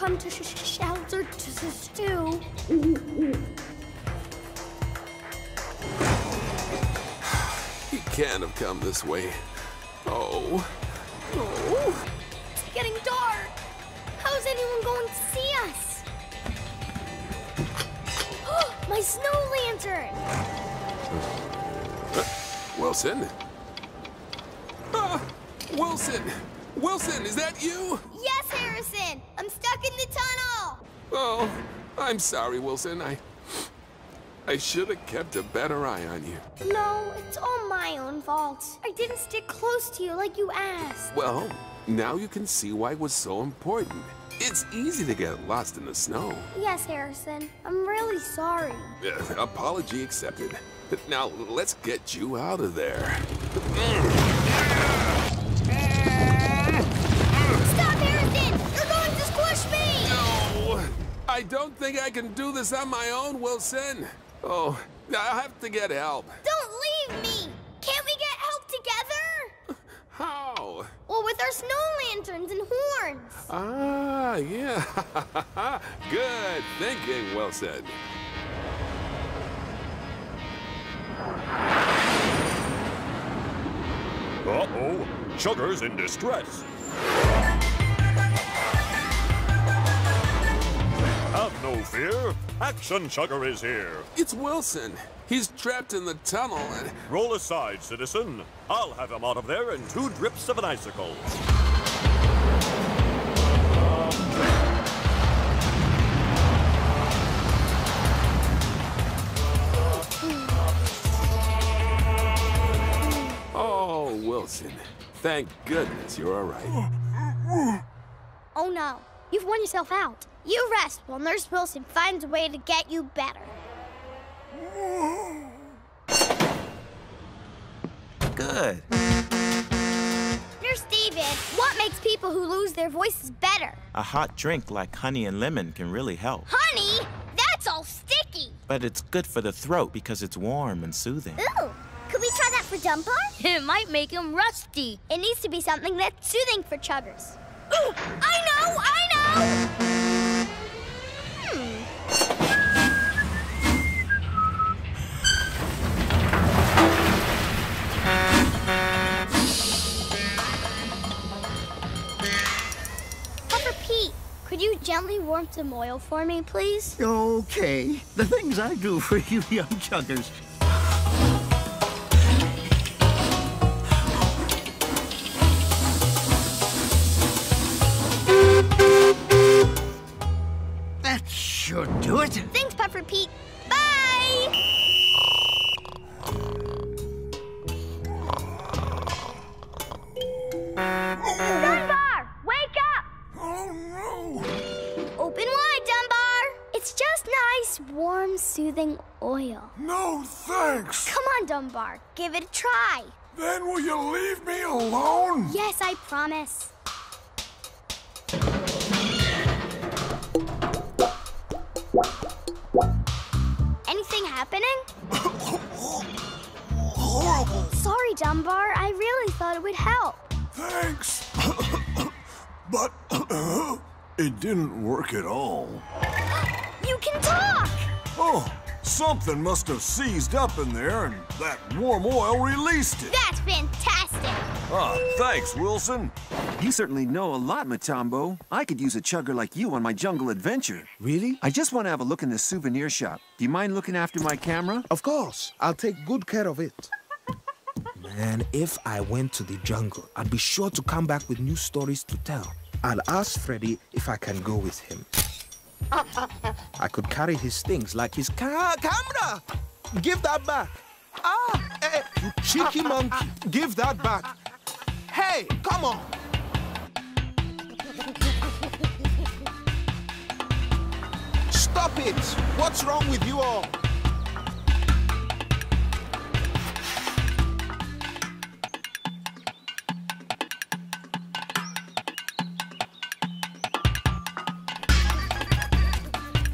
come to shelter to stew. He can't have come this way. Oh. Oh. It's getting dark. How's anyone going to see us? My snow lantern! Wilson? Wilson! Wilson, is that you? Yes, Harrison! I'm stuck in the tunnel! Oh, I'm sorry, Wilson. I should have kept a better eye on you. No, it's all my own fault. I didn't stick close to you like you asked. Well, now you can see why it was so important. It's easy to get lost in the snow. Yes, Harrison. I'm really sorry. Apology accepted. Now, let's get you out of there. Stop, Harrison! You're going to squish me! No! I don't think I can do this on my own, Wilson. Oh, I'll have to get help. Don't leave me! Can't we get help together? How? Well, with our snow lanterns and horns. Ah, yeah. Good thinking, Wilson. Uh-oh. Chugger's in distress. Have no fear. Action Chugger is here. It's Wilson. He's trapped in the tunnel and... Roll aside, citizen. I'll have him out of there in 2 drips of an icicle. Oh, Wilson. Thank goodness you're all right. Oh no, you've worn yourself out. You rest while Nurse Wilson finds a way to get you better. Good. Nurse David, what makes people who lose their voices better? A hot drink like honey and lemon can really help. Honey? That's all sticky. But it's good for the throat because it's warm and soothing. Ooh, could we try that for Dumbar? It might make him rusty. It needs to be something that's soothing for Chuggers. Ooh, I know! Pepper Pete, could you gently warm some oil for me, please? Okay. The things I do for you young Chuggers. That should do it. Thanks, Pepper Pete. Bye! Dunbar, wake up! Oh, no! Open wide, Dunbar. It's just nice, warm, soothing oil. No, thanks. Come on, Dunbar. Give it a try. Then will you leave me alone? Yes, I promise. Anything happening? Horrible. Sorry, Dunbar. I really thought it would help. Thanks. But it didn't work at all. You can talk! Oh, something must have seized up in there and that warm oil released it. That's fantastic! Ah, thanks, Wilson. You certainly know a lot, Matambo. I could use a chugger like you on my jungle adventure. Really? I just want to have a look in the souvenir shop. Do you mind looking after my camera? Of course. I'll take good care of it. Man, if I went to the jungle, I'd be sure to come back with new stories to tell. I'll ask Freddy if I can go with him. I could carry his things like his camera! Give that back! You cheeky monkey! Give that back! Hey, come on! Stop it! What's wrong with you all?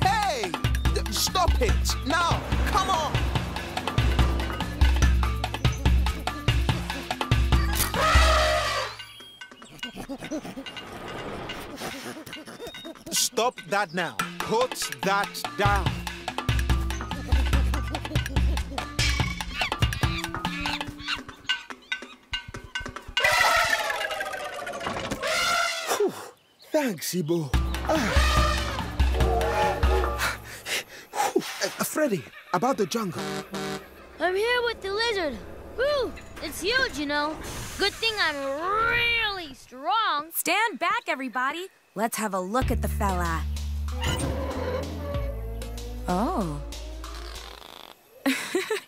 Hey! Stop it! Now! Come on! Stop that now. Put that down. Whew. Thanks, Ibo. Freddy, about the jungle. I'm here with the lizard. Woo! It's huge, you know. Good thing I'm really strong. Stand back, everybody. Let's have a look at the fella. Oh.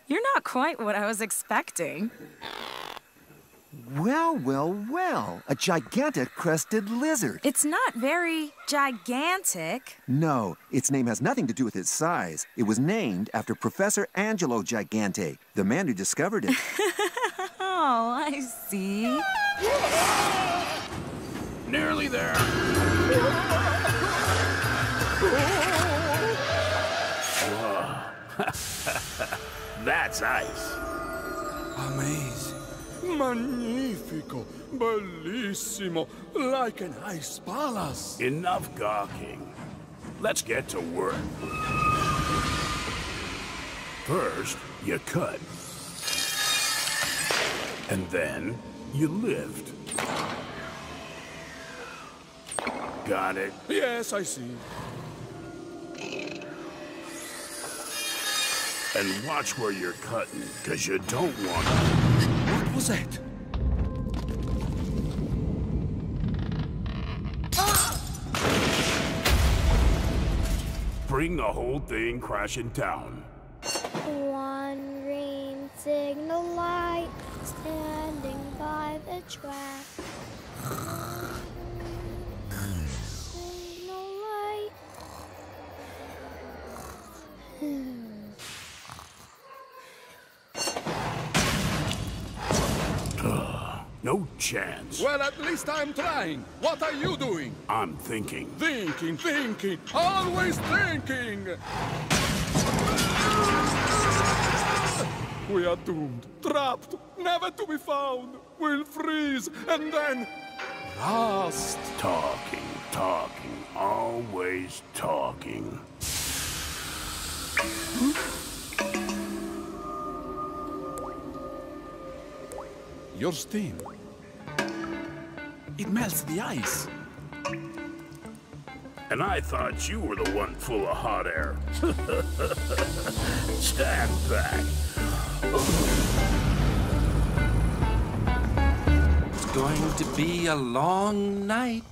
You're not quite what I was expecting. Well, well, well. A gigantic crested lizard. It's not very gigantic. No, its name has nothing to do with its size. It was named after Professor Angelo Gigante, the man who discovered it. Oh, I see. Nearly there. That's ice. Amazing. Magnifico. Bellissimo. Like an ice palace. Enough gawking. Let's get to work. First, you cut. And then, you lift. Got it? Yes, I see. And watch where you're cutting, because you don't want to. What was that? Bring the whole thing crashing down. One green signal light standing by the track. Signal light. No chance. Well, at least I'm trying. What are you doing? I'm thinking. Thinking. Always thinking. We are doomed. Trapped. Never to be found. We'll freeze. And then... rust. Talking. Always talking. Your steam. It melts the ice. And I thought you were the one full of hot air. Stand back. It's going to be a long night.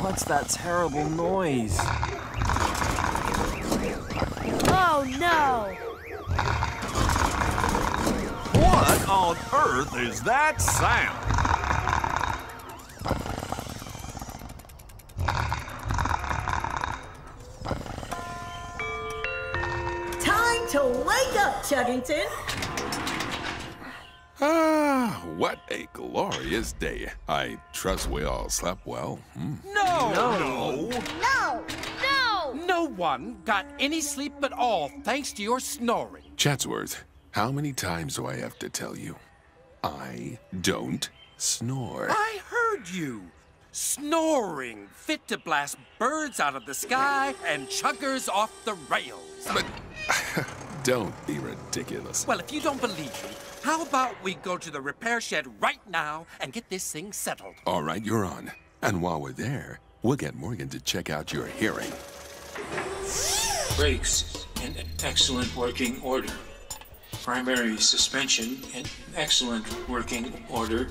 What's that terrible noise? Oh, no! What on earth is that sound? Time to wake up, Chuggington! Ah, what a glorious day. I trust we all slept well. No! No one got any sleep at all thanks to your snoring. Chatsworth, how many times do I have to tell you? I don't snore. I heard you. Snoring, fit to blast birds out of the sky and chuggers off the rails. But don't be ridiculous. Well, if you don't believe me, how about we go to the repair shed right now and get this thing settled? All right, you're on. And while we're there, we'll get Morgan to check out your hearing. Brakes in excellent working order. Primary suspension in excellent working order.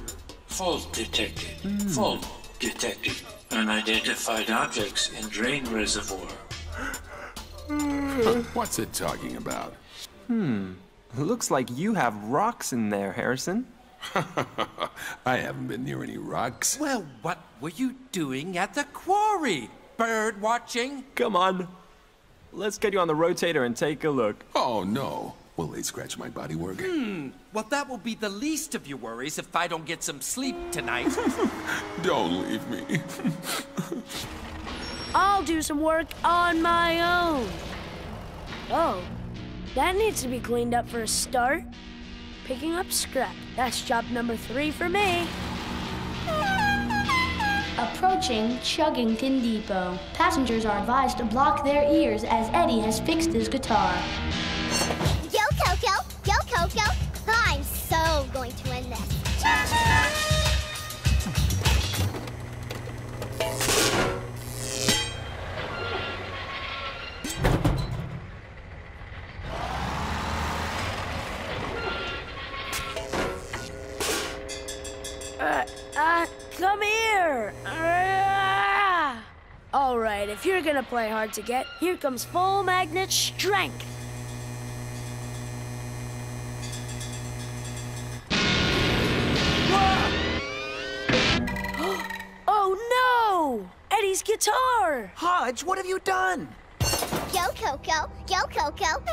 Fault detected. Fault detected. Unidentified objects in drain reservoir. What's it talking about? Looks like you have rocks in there, Harrison. I haven't been near any rocks. Well, what were you doing at the quarry? Bird watching? Come on. Let's get you on the rotator and take a look. Oh, no. Will they scratch my body work? Well, that will be the least of your worries if I don't get some sleep tonight. Don't leave me. I'll do some work on my own. Oh, that needs to be cleaned up for a start. Picking up scrap. That's job number 3 for me. Approaching Chuggington Depot. Passengers are advised to block their ears as Eddie has fixed his guitar. Yo, Koko! Yo, Koko! I'm so going to win this. Come here! All right, if you're gonna play hard to get, here comes full magnet strength. Oh no! Eddie's guitar! Hodge, what have you done? Yo, Koko! Yo, Koko!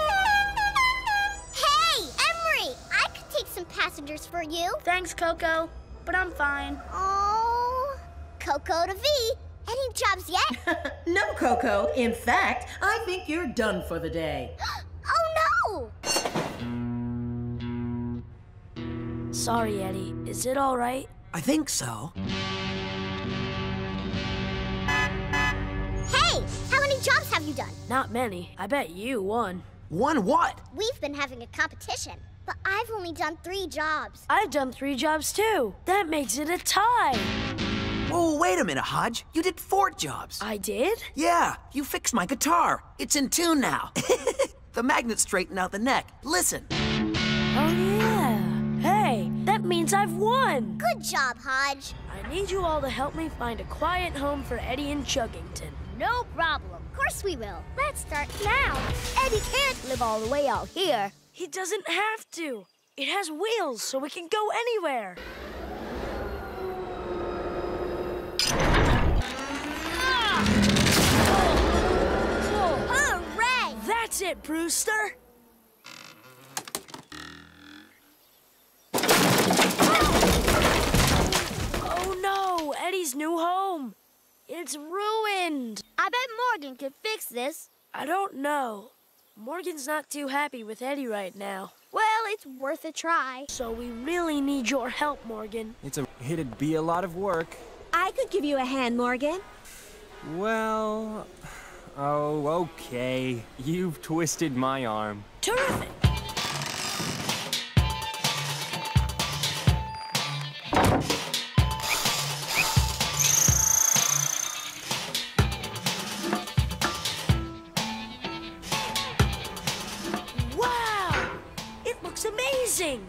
Hey, Emery! I could take some passengers for you. Thanks, Koko, but I'm fine. Oh, Koko to V. Any jobs yet? No, Koko. In fact, I think you're done for the day. Oh, no! Sorry, Eddie. Is it all right? I think so. Hey, how many jobs have you done? Not many. I bet you won. Won what? We've been having a competition, but I've only done 3 jobs. I've done 3 jobs too. That makes it a tie. Oh, wait a minute, Hodge. You did 4 jobs. I did? Yeah, you fixed my guitar. It's in tune now. The magnet straightened out the neck. Listen. Oh, yeah. Hey, that means I've won. Good job, Hodge. I need you all to help me find a quiet home for Eddie in Chuggington. No problem. Of course we will. Let's start now. Eddie can't live all the way out here. He doesn't have to. It has wheels, so we can go anywhere. Hooray! That's it, Brewster. Oh no, Eddie's new home. It's ruined. I bet Morgan could fix this. I don't know. Morgan's not too happy with Eddie right now. Well, it's worth a try. So we really need your help, Morgan. It'd be a lot of work. I could give you a hand, Morgan. Well... Oh, okay. You've twisted my arm. Terrific! Wow! It looks amazing!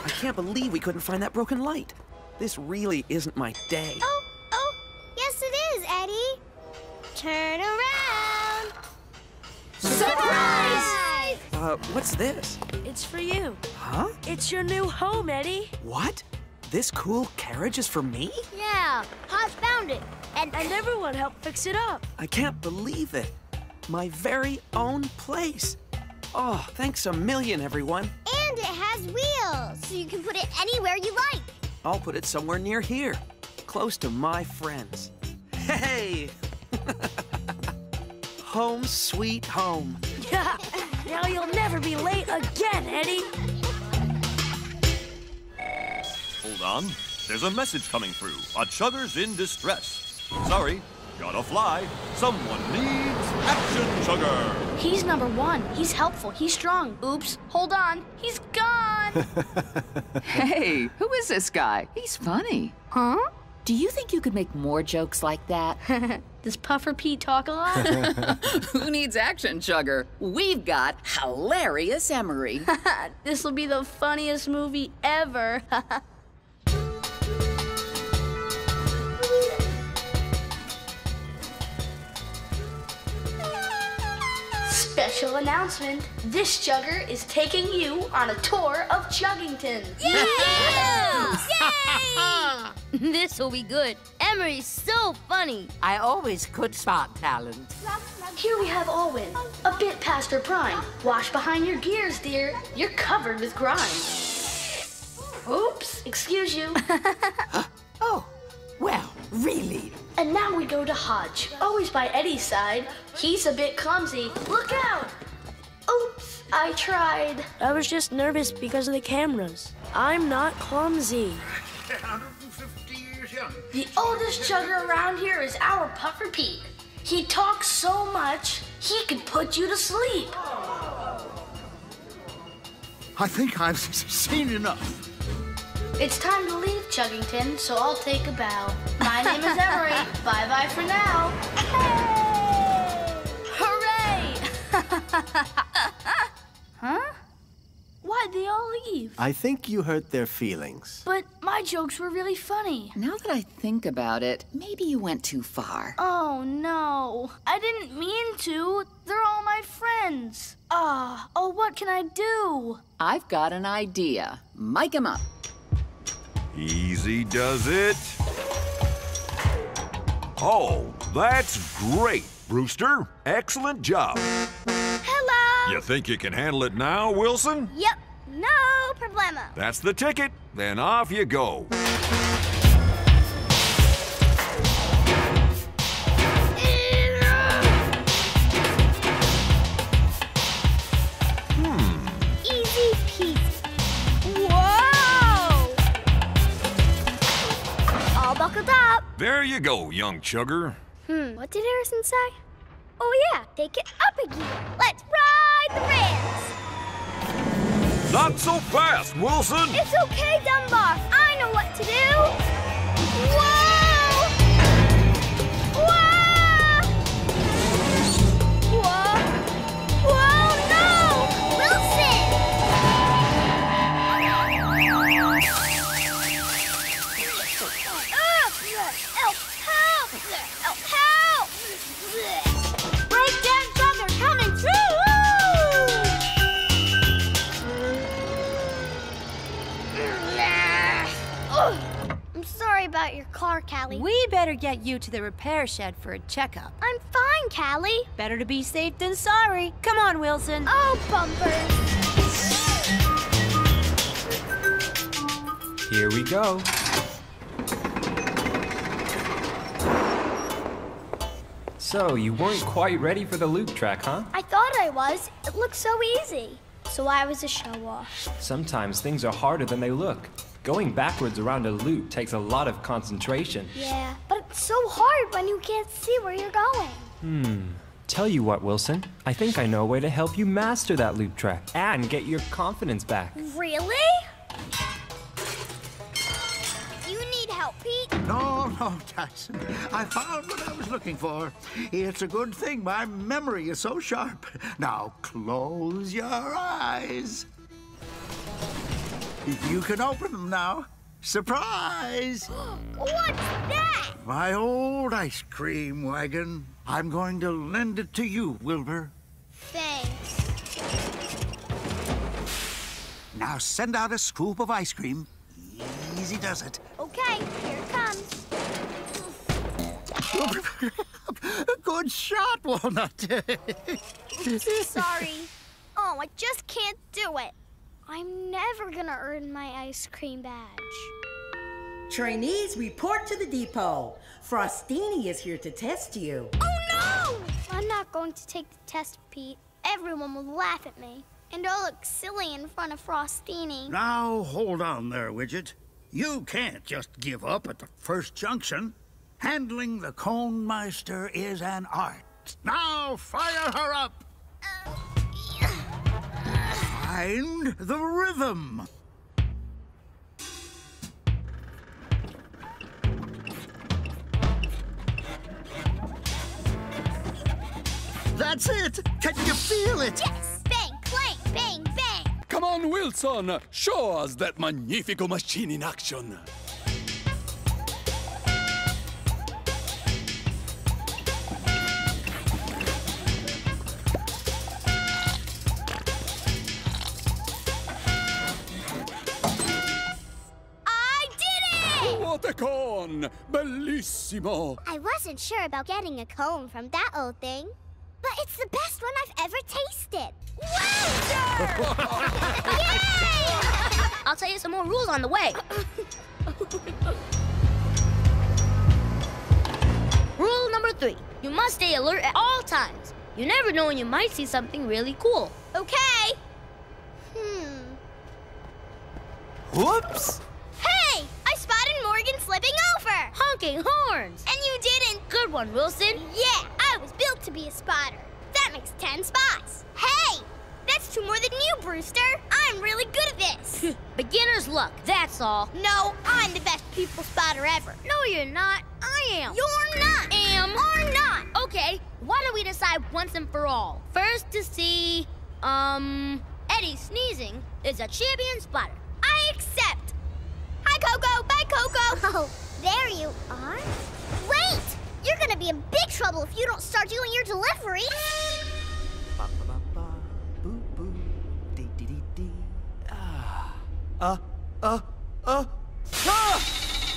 I can't believe we couldn't find that broken light. This really isn't my day. Oh, yes it is, Eddie. Turn around. Surprise! What's this? It's for you. Huh? It's your new home, Eddie. What? This cool carriage is for me? Yeah, Hodge found it. And everyone helped fix it up. I can't believe it. My very own place. Oh, thanks a million, everyone. And it has wheels, so you can put it anywhere you like. I'll put it somewhere near here, close to my friends. Hey! Home sweet home. Yeah, now you'll never be late again, Eddie. Hold on. There's a message coming through. A Chugger's in distress. Sorry, gotta fly. Someone needs action, Chugger. He's number 1. He's helpful. He's strong. Oops, hold on. He's gone. Hey, who is this guy? He's funny. Huh? Do you think you could make more jokes like that? Does Puffer Pete talk a lot? Who needs action, Chugger? We've got hilarious Emery. This'll be the funniest movie ever. Special announcement. This Chugger is taking you on a tour of Chuggington. Yeah! Yay! This'll be good. Emery's so funny. I always could spot talent. Here we have Owen, a bit past her prime. Wash behind your gears, dear. You're covered with grime. Oops, excuse you. Oh, well, really? And now we go to Hodge, always by Eddie's side. He's a bit clumsy. Look out! Oops, I tried. I was just nervous because of the cameras. I'm not clumsy. 150 years young. The oldest chugger around here is our Puffer Pete. He talks so much, he could put you to sleep. I think I've seen enough. It's time to leave Chuggington, so I'll take a bow. My name is Emery. Bye-bye for now. Hey! Hooray! Huh? Why'd they all leave? I think you hurt their feelings. But my jokes were really funny. Now that I think about it, maybe you went too far. Oh, no. I didn't mean to. They're all my friends. Oh, what can I do? I've got an idea. Mic 'em up. Easy does it. Oh, that's great, Brewster. Excellent job. Hello. You think you can handle it now, Wilson? Yep, no problemo. That's the ticket. Then off you go. Easy peasy. Whoa! All buckled up. There you go, young chugger. What did Harrison say? Oh yeah, take it up a gear. Let's ride the rails. Not so fast, Wilson. It's okay, Dunbar. I know what to do. Whoa! Whoa! Whoa! Whoa, no! Wilson! Help! Help! Breakdown Chugger coming through! I'm sorry about your car, Callie. We better get you to the repair shed for a checkup. I'm fine, Callie. Better to be safe than sorry. Come on, Wilson. Oh, bumpers. Here we go. So, you weren't quite ready for the loop track, huh? I thought I was. It looked so easy. So I was a show-off. Sometimes things are harder than they look. Going backwards around a loop takes a lot of concentration. Yeah, but it's so hard when you can't see where you're going. Tell you what, Wilson. I think I know a way to help you master that loop track and get your confidence back. Really? You need help, Pete? No, Tyson. I found what I was looking for. It's a good thing my memory is so sharp. Now close your eyes. You can open them now. Surprise! What's that? My old ice cream wagon. I'm going to lend it to you, Wilbur. Thanks. Now send out a scoop of ice cream. Easy does it. Okay, here it comes. Good shot, Walnut. Sorry. Oh, I just can't do it. I'm never gonna earn my ice cream badge. Trainees, report to the depot. Frostini is here to test you. Oh, no! I'm not going to take the test, Pete. Everyone will laugh at me. And I'll look silly in front of Frostini. Now, hold on there, Widget. You can't just give up at the first junction. Handling the Cone Meister is an art. Now, fire her up! Find the rhythm. That's it! Can you feel it? Yes! Bang, clang, bang, bang! Come on, Wilson! Show us that magnifico machine in action! I did it! What a cone! Bellissimo! I wasn't sure about getting a cone from that old thing. But it's the best one I've ever tasted. Yay! I'll tell you some more rules on the way. Rule number 3, you must stay alert at all times. You never know when you might see something really cool. Okay. Whoops! Hey, I spotted Morgan slipping over. Honking horns. And you didn't. Good one, Wilson. Yeah, I was built to be a spotter. That makes 10 spots. Hey, that's 2 more than you, Brewster. I'm really good at this. Beginner's luck, that's all. No, I'm the best people spotter ever. No, you're not. I am. You're not. Are not. Okay, why don't we decide once and for all? First to see, Eddie Sneezing is a champion spotter. I accept. Hi, Koko. Bye, Koko. Oh, there you are. Wait! You're gonna be in big trouble if you don't start doing your delivery.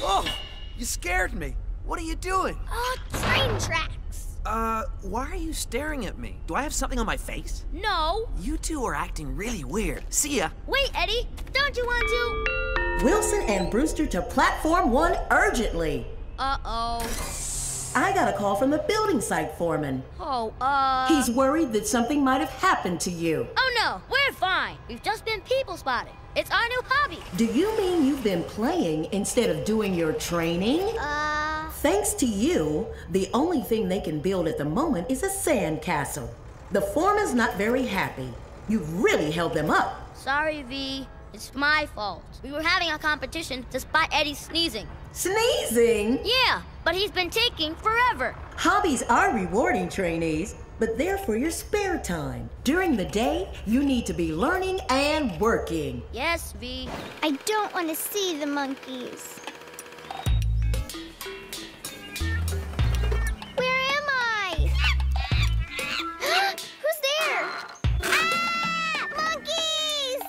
Oh, you scared me. What are you doing? Train tracks. Why are you staring at me? Do I have something on my face? No. You two are acting really weird. See ya. Wait, Eddie. Don't you want to? Wilson and Brewster to Platform 1 urgently. Uh-oh. I got a call from the building site foreman. He's worried that something might have happened to you. Oh, no. We're fine. We've just been people spotting. It's our new hobby. Do you mean you've been playing instead of doing your training? Thanks to you, the only thing they can build at the moment is a sand castle. The foreman's not very happy. You really held them up. Sorry, V. It's my fault. We were having a competition to spot Eddie sneezing. Sneezing? Yeah, but he's been taking forever. Hobbies are rewarding, trainees, but they're for your spare time. During the day, you need to be learning and working. Yes, V. I don't want to see the monkeys. Where am I? Who's there? Ah! Monkeys!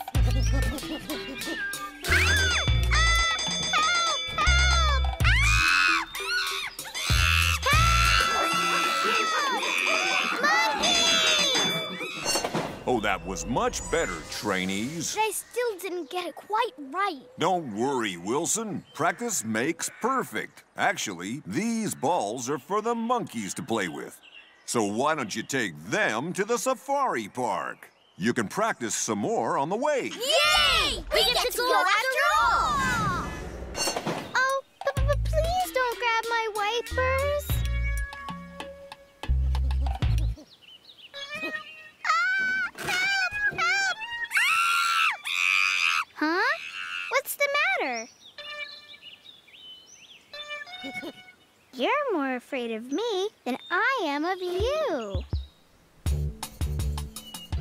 Oh, that was much better, trainees. But I still didn't get it quite right. Don't worry, Wilson. Practice makes perfect. Actually, these balls are for the monkeys to play with. So why don't you take them to the safari park? You can practice some more on the way. Yay! We get to go after all! Oh, but please don't grab my wipers. Huh? What's the matter? You're more afraid of me than I am of you.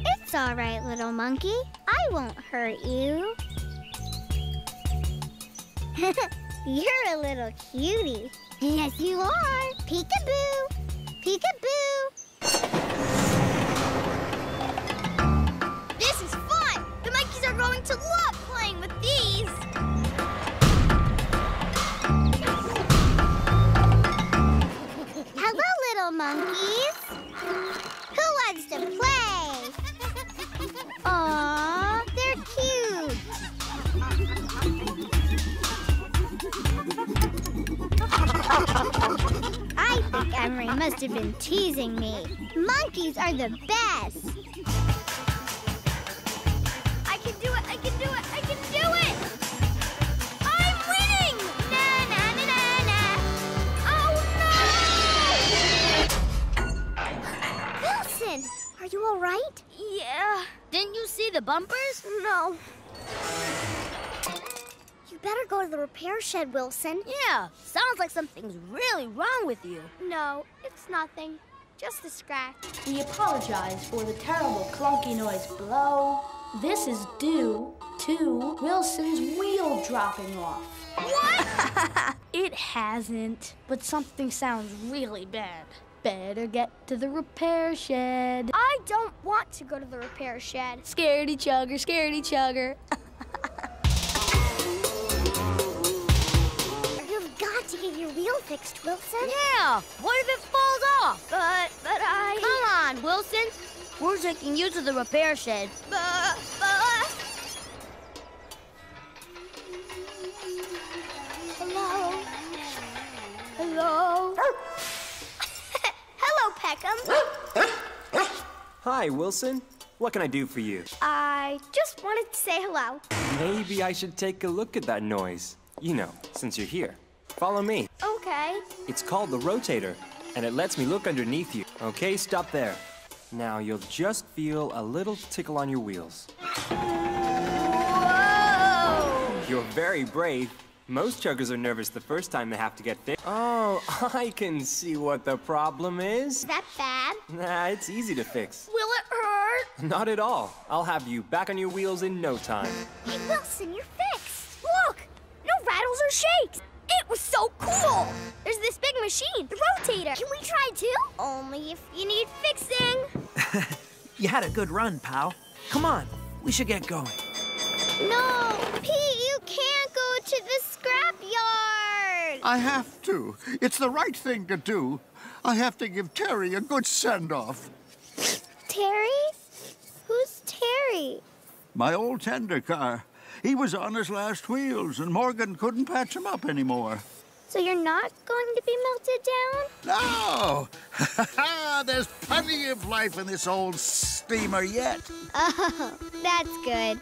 It's all right, little monkey. I won't hurt you. You're a little cutie. Yes, you are. Peekaboo. Peekaboo. This is fun! The monkeys are going to love playing with these! Hello, little monkeys. Who wants to play? Aww, they're cute. I think Emery must have been teasing me. Monkeys are the best. I can do it! I can do it! I can do it! I'm winning! Na na na na na. Oh no! Wilson, are you all right? Yeah. Didn't you see the bumpers? No. You better go to the repair shed, Wilson. Yeah. Sounds like something's really wrong with you. No, it's nothing. Just a scratch. We apologize for the terrible clunky noise below. This is due to Wilson's wheel dropping off. What? It hasn't, but something sounds really bad. Better get to the repair shed. I don't want to go to the repair shed. Scaredy Chugger, scaredy Chugger. You've got to get your wheel fixed, Wilson. Yeah. What if it falls off? But I... Come on, Wilson. We're taking you to the repair shed. Hello? Hello? Hi, Wilson. What can I do for you? I just wanted to say hello. Maybe I should take a look at that noise. You know, since you're here. Follow me. Okay. It's called the rotator, and it lets me look underneath you. Okay, stop there. Now you'll just feel a little tickle on your wheels. Whoa! You're very brave. Most chuggers are nervous the first time they have to get fixed. Oh, I can see what the problem is. Is that bad? Nah, it's easy to fix. Will it hurt? Not at all. I'll have you back on your wheels in no time. Hey, Wilson, you're fixed. Look! No rattles or shakes. It was so cool. There's this big machine, the rotator. Can we try too? Only if you need fixing. You had a good run, pal. Come on, we should get going. No, Pete, you can't go to the scrapyard. I have to. It's the right thing to do. I have to give Terry a good send-off. Terry? Who's Terry? My old tender car. He was on his last wheels, and Morgan couldn't patch him up anymore. So you're not going to be melted down? No! There's plenty of life in this old steamer yet. Oh, that's good.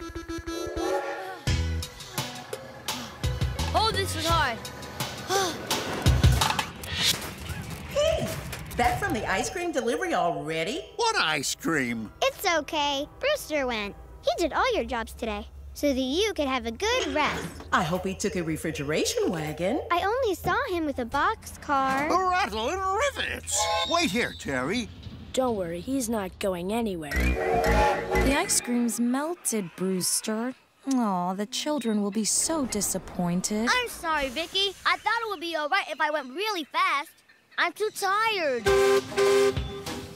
Oh, this is hard. Hey, back from the ice cream delivery already? What ice cream? It's okay. Brewster went. He did all your jobs today, so that you could have a good rest. I hope he took a refrigeration wagon. I only saw him with a boxcar. Rattle and rivets! Wait here, Terry. Don't worry, he's not going anywhere. The ice cream's melted, Brewster. Aw, the children will be so disappointed. I'm sorry, Vicky. I thought it would be all right if I went really fast. I'm too tired.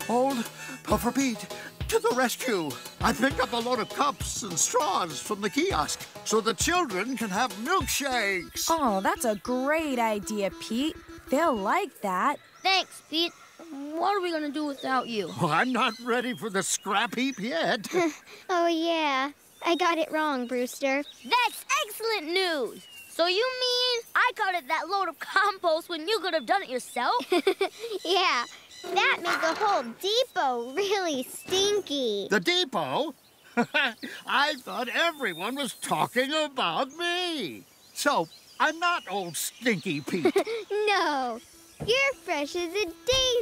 Old Puffer Pete, to the rescue. I picked up a load of cups and straws from the kiosk so the children can have milkshakes. Oh, that's a great idea, Pete. They'll like that. Thanks, Pete. What are we gonna do without you? Oh, I'm not ready for the scrap heap yet. Oh, yeah. I got it wrong, Brewster. That's excellent news. So you mean I carted that load of compost when you could have done it yourself? Yeah, that made the whole depot really stinky. The depot? I thought everyone was talking about me. So, I'm not old Stinky Pete. No, you're fresh as a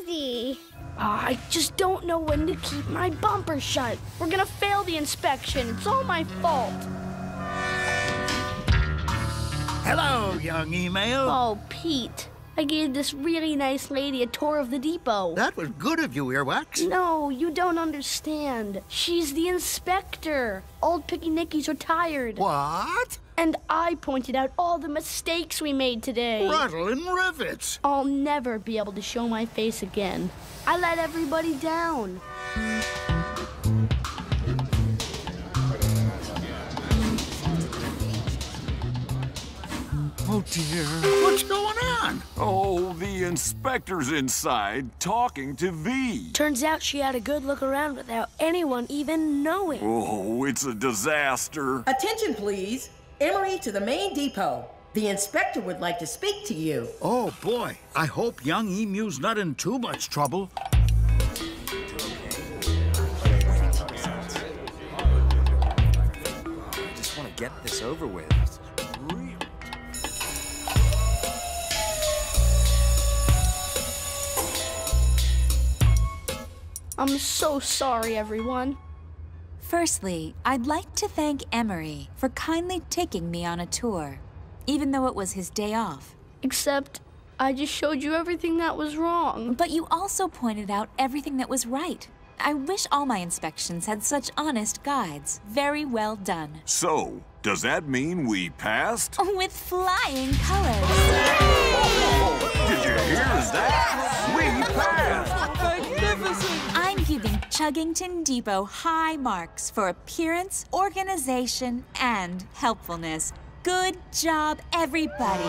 daisy. I just don't know when to keep my bumper shut. We're gonna fail the inspection. It's all my fault. Hello, young email. Oh, Pete. I gave this really nice lady a tour of the depot. That was good of you, Earwax. No, you don't understand. She's the inspector. Old Picky Nicky's retired. What? And I pointed out all the mistakes we made today. Rattle and rivets. I'll never be able to show my face again. I let everybody down. Oh, dear. What's going on? Oh, the inspector's inside talking to V. Turns out she had a good look around without anyone even knowing. Oh, it's a disaster. Attention, please. Emery to the main depot. The inspector would like to speak to you. Oh, boy. I hope young Emu's not in too much trouble. I just want to get this over with. I'm so sorry, everyone. Firstly, I'd like to thank Emery for kindly taking me on a tour, even though it was his day off. Except, I just showed you everything that was wrong. But you also pointed out everything that was right. I wish all my inspections had such honest guides. Very well done. So, does that mean we passed? With flying colors. Did you hear that? We passed! Magnificent! I'm giving Chuggington Depot high marks for appearance, organization, and helpfulness. Good job, everybody!